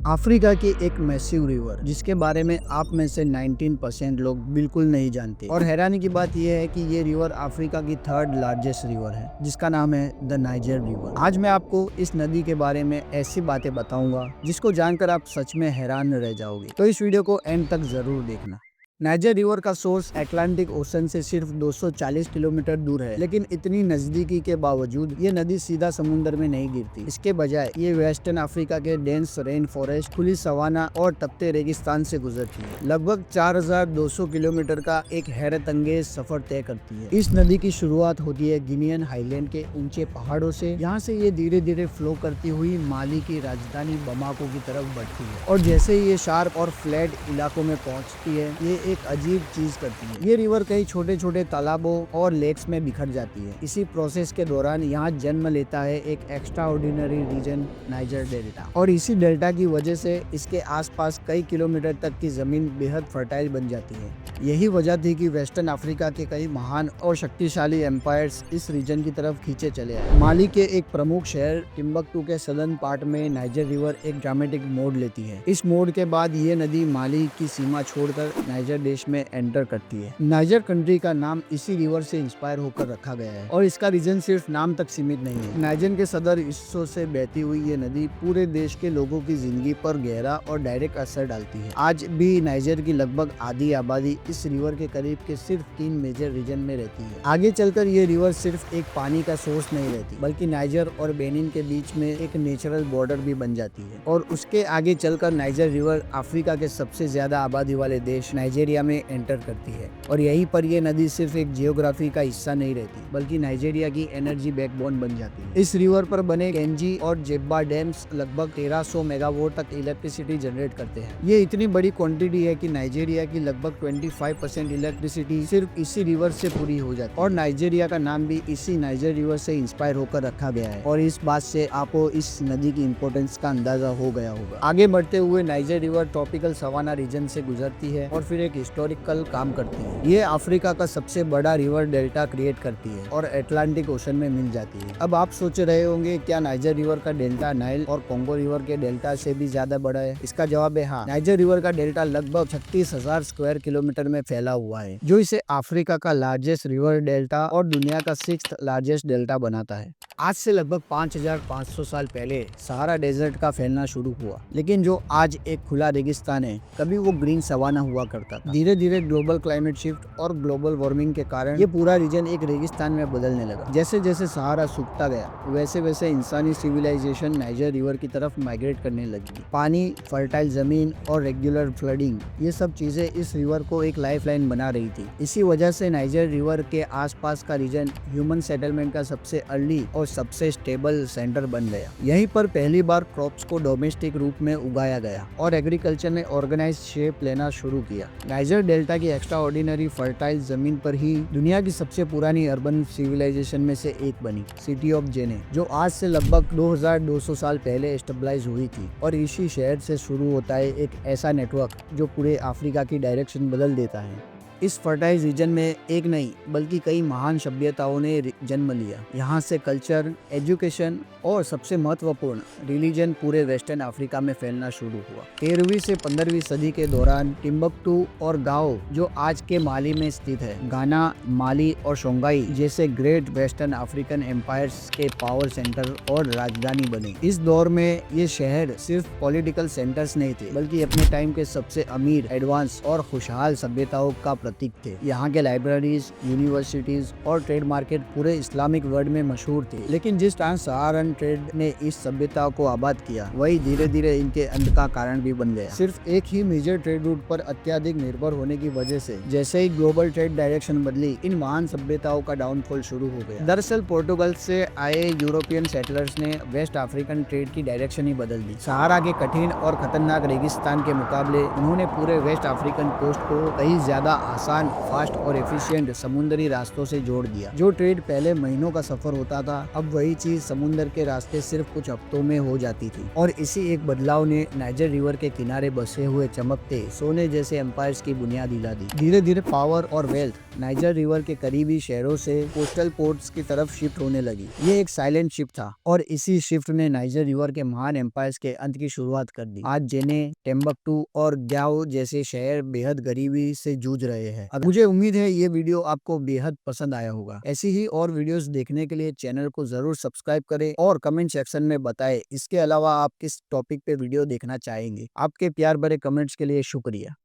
Africa की एक massive river जिसके बारे में आप में से 19% लोग बिल्कुल नहीं जानते। और हैरानी की बात यह है कि ये रिवर अफ्रीका की थर्ड लार्जेस्ट रिवर है जिसका नाम है द नाइजर रिवर। आज मैं आपको इस नदी के बारे में ऐसी बातें बताऊंगा जिसको जानकर आप सच में हैरान रह जाओगे, तो इस वीडियो को एंड तक जरूर देखना। नाइजर रिवर का सोर्स अटलांटिक ओशन से सिर्फ 240 किलोमीटर दूर है, लेकिन इतनी नजदीकी के बावजूद ये नदी सीधा समुद्र में नहीं गिरती। इसके बजाय ये वेस्टर्न अफ्रीका के डेंस रेन फॉरेस्ट, खुली सवाना और तपते रेगिस्तान से गुजरती है। लगभग 4200 किलोमीटर का एक हैरत अंगेज सफर तय करती है। इस नदी की शुरुआत होती है गिनियन हाईलैंड के ऊंचे पहाड़ों से। यहाँ से ये धीरे धीरे फ्लो करती हुई माली की राजधानी बमाको की तरफ बढ़ती है, और जैसे ही ये शार्प और फ्लैट इलाकों में पहुँचती है, ये एक अजीब चीज करती है। ये रिवर कई छोटे छोटे तालाबों और लेक्स में बिखर जाती है। इसी प्रोसेस के दौरान यहाँ जन्म लेता है एक extraordinary region, Niger delta. और इसी डेल्टा की वजह से इसके आसपास कई किलोमीटर तक की जमीन बेहद फर्टाइल बन जाती है। यही वजह थी कि वेस्टर्न अफ्रीका के कई महान और शक्तिशाली एम्पायर्स इस रीजन की तरफ खींचे चले आए। माली के एक प्रमुख शहर टिम्बकटू के सदर्न पार्ट में नाइजर रिवर एक ड्रामेटिक मोड़ लेती है। इस मोड़ के बाद ये नदी माली की सीमा छोड़कर नाइजर देश में एंटर करती है। नाइजर कंट्री का नाम इसी रिवर से इंस्पायर होकर रखा गया है, और इसका रीजन सिर्फ नाम तक सीमित नहीं है। नाइजर के सदर हिस्सों से बहती हुई ये नदी पूरे देश के लोगों की जिंदगी पर गहरा और डायरेक्ट असर डालती है। आज भी नाइजर की लगभग आधी आबादी इस रिवर के करीब के सिर्फ 3 मेजर रीजन में रहती है। आगे चलकर ये रिवर सिर्फ एक पानी का सोर्स नहीं रहती, बल्कि नाइजर और बेनिन के बीच में एक नेचुरल बॉर्डर भी बन जाती है। और उसके आगे चलकर नाइजर रिवर अफ्रीका के सबसे ज्यादा आबादी वाले देश नाइजीरिया में एंटर करती है। और यहीं पर ये नदी सिर्फ एक जियोग्राफी का हिस्सा नहीं रहती, बल्कि नाइजीरिया की एनर्जी बैकबोन बन जाती है। इस रिवर पर बने केंजी और जेब्बा डैम्स लगभग 1300 मेगावाट तक इलेक्ट्रिसिटी जनरेट करते हैं। ये इतनी बड़ी क्वांटिटी है कि नाइजीरिया की लगभग 25% इलेक्ट्रिसिटी सिर्फ इसी रिवर से पूरी हो जाती है। और नाइजीरिया का नाम भी इसी नाइजर रिवर से इंस्पायर होकर रखा गया है। और इस बात से आपको इस नदी की इम्पोर्टेंस का अंदाजा हो गया होगा। आगे बढ़ते हुए Niger river tropical savanna region से गुजरती है और फिर एक हिस्टोरिकल काम करती है। ये अफ्रीका का सबसे बड़ा रिवर डेल्टा क्रिएट करती है और अटलांटिक ओशन में मिल जाती है। अब आप सोच रहे होंगे, क्या नाइजर रिवर का डेल्टा नाइल और कोंगो रिवर के डेल्टा से भी ज्यादा बड़ा है? इसका जवाब है हाँ। नाइजर रिवर का डेल्टा लगभग 36,000 स्क्वायर किलोमीटर में फैला हुआ है, जो इसे अफ्रीका का लार्जेस्ट रिवर डेल्टा और दुनिया का 6th लार्जेस्ट डेल्टा बनाता है। आज से लगभग 5500 साल पहले सहारा डेजर्ट का फैलना शुरू हुआ, लेकिन जो आज एक खुला रेगिस्तान है, कभी वो ग्रीन सवाना हुआ करता था। धीरे धीरे ग्लोबल क्लाइमेट शिफ्ट और ग्लोबल वार्मिंग के कारण ये पूरा रीजन एक रेगिस्तान में बदलने लगा। जैसे जैसे सहारा सूखता गया, वैसे वैसे इंसानी सिविलाइजेशन नाइजर रिवर की तरफ माइग्रेट करने लगी। पानी, फर्टाइल जमीन और रेगुलर फ्लडिंग, ये सब चीजें इस रिवर को एक लाइफलाइन बना रही थी। इसी वजह से नाइजर रिवर के आसपास का रीजन ह्यूमन सेटलमेंट का सबसे अर्ली और सबसे स्टेबल सेंटर बन गया। यहीं पर पहली बार क्रॉप्स को डोमेस्टिक रूप में उगाया गया और एग्रीकल्चर ने ऑर्गेनाइज्ड शेप लेना शुरू किया। नाइजर डेल्टा की एक्स्ट्रा ऑर्डिनरी फर्टाइल जमीन पर ही दुनिया की सबसे पुरानी अर्बन सिविलाइजेशन में से एक बनी, सिटी ऑफ जेने, जो आज से लगभग 2200 साल पहले एस्टेब्लाइज हुई थी। और इसी शहर से शुरू होता है एक ऐसा नेटवर्क जो पूरे अफ्रीका की डायरेक्शन बदल देता है। इस फर्टाइल रीजन में एक नहीं बल्कि कई महान सभ्यताओं ने जन्म लिया। यहाँ से कल्चर, एजुकेशन और सबसे महत्वपूर्ण रिलीजन पूरे वेस्टर्न अफ्रीका में फैलना शुरू हुआ। 13वीं से 15वीं सदी के दौरान टिम्बकटू और गाओ, जो आज के माली में स्थित है, गाना, माली और शोंगाई जैसे ग्रेट वेस्टर्न अफ्रीकन एम्पायर्स के पावर सेंटर और राजधानी बने। इस दौर में ये शहर सिर्फ पॉलिटिकल सेंटर्स नहीं थे, बल्कि अपने टाइम के सबसे अमीर, एडवांस और खुशहाल सभ्यताओं का प्रतीक थे। यहाँ के लाइब्रेरीज, यूनिवर्सिटीज और ट्रेड मार्केट पूरे इस्लामिक वर्ल्ड में मशहूर थे। लेकिन जिस तरह सहारन ट्रेड ने इस सभ्यता को आबाद किया, वही धीरे धीरे इनके अंत का कारण भी बन गया। सिर्फ एक ही मेजर ट्रेड रूट पर अत्यधिक निर्भर होने की वजह से जैसे ही ग्लोबल ट्रेड डायरेक्शन बदली, इन महान सभ्यताओं का डाउनफॉल शुरू हो गया। दरअसल पोर्टुगल से आए यूरोपियन सेटलर्स ने वेस्ट अफ्रीकन ट्रेड की डायरेक्शन ही बदल दी। सहारा के कठिन और खतरनाक रेगिस्तान के मुकाबले उन्होंने पूरे वेस्ट अफ्रीकन कोस्ट को कहीं ज्यादा आसान, फास्ट और एफिशिएंट समुद्री रास्तों से जोड़ दिया। जो ट्रेड पहले महीनों का सफर होता था, अब वही चीज समुद्र के रास्ते सिर्फ कुछ हफ्तों में हो जाती थी। और इसी एक बदलाव ने नाइजर रिवर के किनारे बसे हुए चमकते सोने जैसे एम्पायर्स की बुनियाद हिला दी। धीरे धीरे पावर और वेल्थ नाइजर रिवर के करीबी शहरों से कोस्टल पोर्ट्स की तरफ शिफ्ट होने लगी। ये एक साइलेंट शिफ्ट था और इसी शिफ्ट ने नाइजर रिवर के महान एम्पायर्स के अंत की शुरुआत कर दी। आज जेने, टिम्बकटू और ग्याओ जैसे शहर बेहद गरीबी से जूझ रहे हैं। अब मुझे उम्मीद है ये वीडियो आपको बेहद पसंद आया होगा। ऐसी ही और वीडियोस देखने के लिए चैनल को जरूर सब्सक्राइब करें और कमेंट सेक्शन में बताएं इसके अलावा आप किस टॉपिक पे वीडियो देखना चाहेंगे। आपके प्यार भरे कमेंट्स के लिए शुक्रिया।